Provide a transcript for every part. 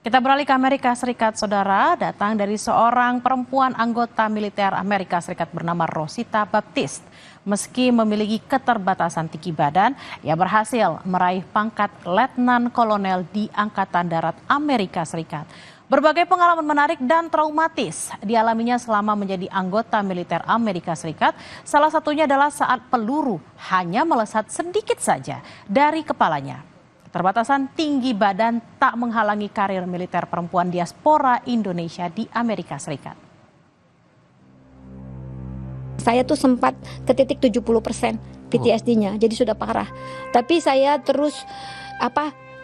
Kita beralih ke Amerika Serikat, saudara, datang dari seorang perempuan anggota militer Amerika Serikat bernama Rosita Baptiste. Meski memiliki keterbatasan tinggi badan, ia berhasil meraih pangkat letnan kolonel di Angkatan Darat Amerika Serikat. Berbagai pengalaman menarik dan traumatis dialaminya selama menjadi anggota militer Amerika Serikat. Salah satunya adalah saat peluru hanya melesat sedikit saja dari kepalanya. Keterbatasan tinggi badan tak menghalangi karir militer perempuan diaspora Indonesia di Amerika Serikat. Saya tuh sempat ke titik 70% PTSD-nya, jadi sudah parah. Tapi saya terus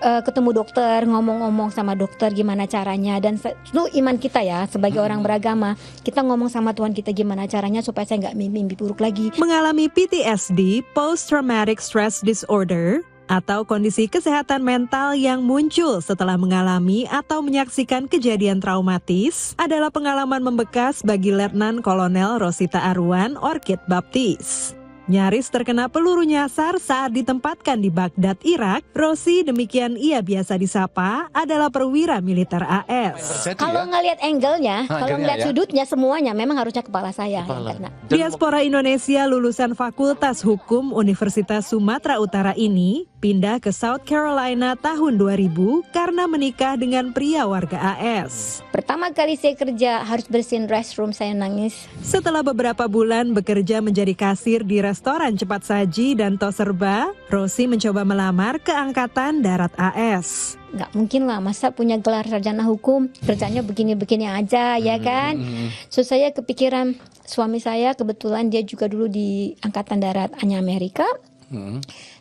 ketemu dokter, ngomong-ngomong sama dokter gimana caranya. Dan itu iman kita ya, sebagai orang beragama, kita ngomong sama Tuhan kita gimana caranya supaya saya nggak mimpi buruk lagi. Mengalami PTSD, Post Traumatic Stress Disorder, atau kondisi kesehatan mental yang muncul setelah mengalami atau menyaksikan kejadian traumatis adalah pengalaman membekas bagi Letnan Kolonel Rosita Arwan Orchid Baptiste. Nyaris terkena peluru nyasar saat ditempatkan di Baghdad, Irak. Rosi, demikian ia biasa disapa, adalah perwira militer AS. Kalau ngelihat angle-nya, kalau ngelihat sudutnya semuanya memang harusnya kepala saya yang kena. Diaspora Indonesia lulusan Fakultas Hukum Universitas Sumatera Utara ini pindah ke South Carolina tahun 2000 karena menikah dengan pria warga AS. Pertama kali saya kerja harus bersihin restroom, saya nangis. Setelah beberapa bulan bekerja menjadi kasir di restoran cepat saji dan tos serba, Rosi mencoba melamar ke Angkatan Darat AS. Nggak mungkin lah, masa punya gelar sarjana hukum, kerjanya begini-begini aja, ya kan? So saya kepikiran, suami saya kebetulan dia juga dulu di Angkatan Darat hanya Amerika.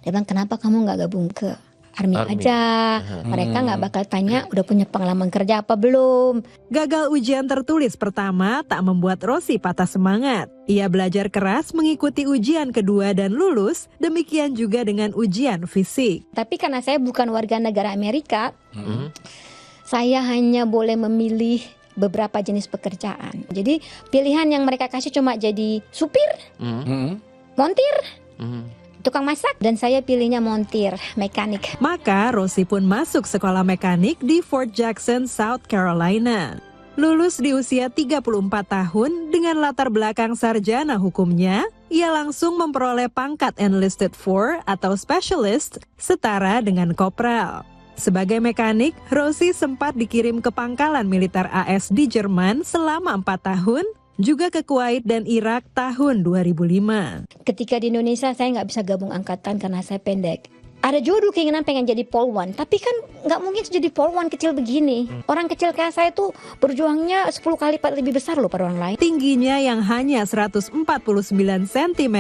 Dia bilang, kenapa kamu nggak gabung ke Army aja? Mereka nggak bakal tanya udah punya pengalaman kerja apa belum. Gagal ujian tertulis pertama tak membuat Rosi patah semangat. Ia belajar keras mengikuti ujian kedua dan lulus, demikian juga dengan ujian fisik. Tapi karena saya bukan warga negara Amerika, saya hanya boleh memilih beberapa jenis pekerjaan. Jadi pilihan yang mereka kasih cuma jadi supir, montir, tukang masak, dan saya pilihnya montir, mekanik. Maka Rosi pun masuk sekolah mekanik di Fort Jackson, South Carolina. Lulus di usia 34 tahun dengan latar belakang sarjana hukumnya, ia langsung memperoleh pangkat Enlisted 4 atau Specialist setara dengan kopral. Sebagai mekanik, Rosi sempat dikirim ke pangkalan militer AS di Jerman selama 4 tahun, juga ke Kuwait dan Irak tahun 2005. Ketika di Indonesia saya nggak bisa gabung angkatan karena saya pendek. Ada juga dulu keinginan pengen jadi polwan, tapi kan nggak mungkin jadi polwan kecil begini. Orang kecil kayak saya tuh berjuangnya 10 kali lipat lebih besar loh pada orang lain. Tingginya yang hanya 149 cm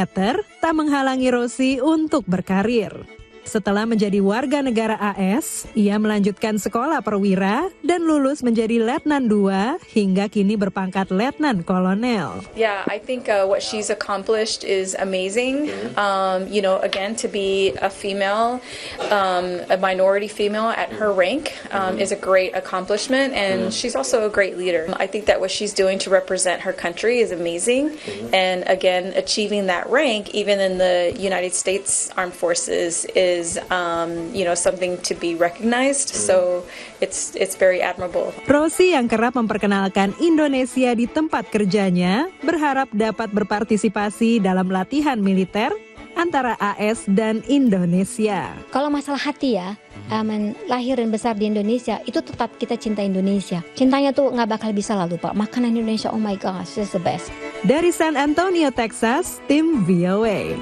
tak menghalangi Rosi untuk berkarir. Setelah menjadi warga negara AS, ia melanjutkan sekolah perwira dan lulus menjadi Letnan 2 hingga kini berpangkat Letnan Kolonel. Yeah, I think what she's accomplished is amazing. Again, to be a female, a minority female at her rank is a great accomplishment, and she's also a great leader. I think that what she's doing to represent her country is amazing, and again, achieving that rank, even in the United States Armed Forces, is something to be recognized. So it's very admirable. Rosi yang kerap memperkenalkan Indonesia di tempat kerjanya berharap dapat berpartisipasi dalam latihan militer antara AS dan Indonesia. Kalau masalah hati ya, lahir dan besar di Indonesia, itu tetap kita cinta Indonesia. Cintanya tuh nggak bakal bisa lah lupa. Makanan Indonesia, oh my gosh, it's the best. Dari San Antonio, Texas, tim VOA.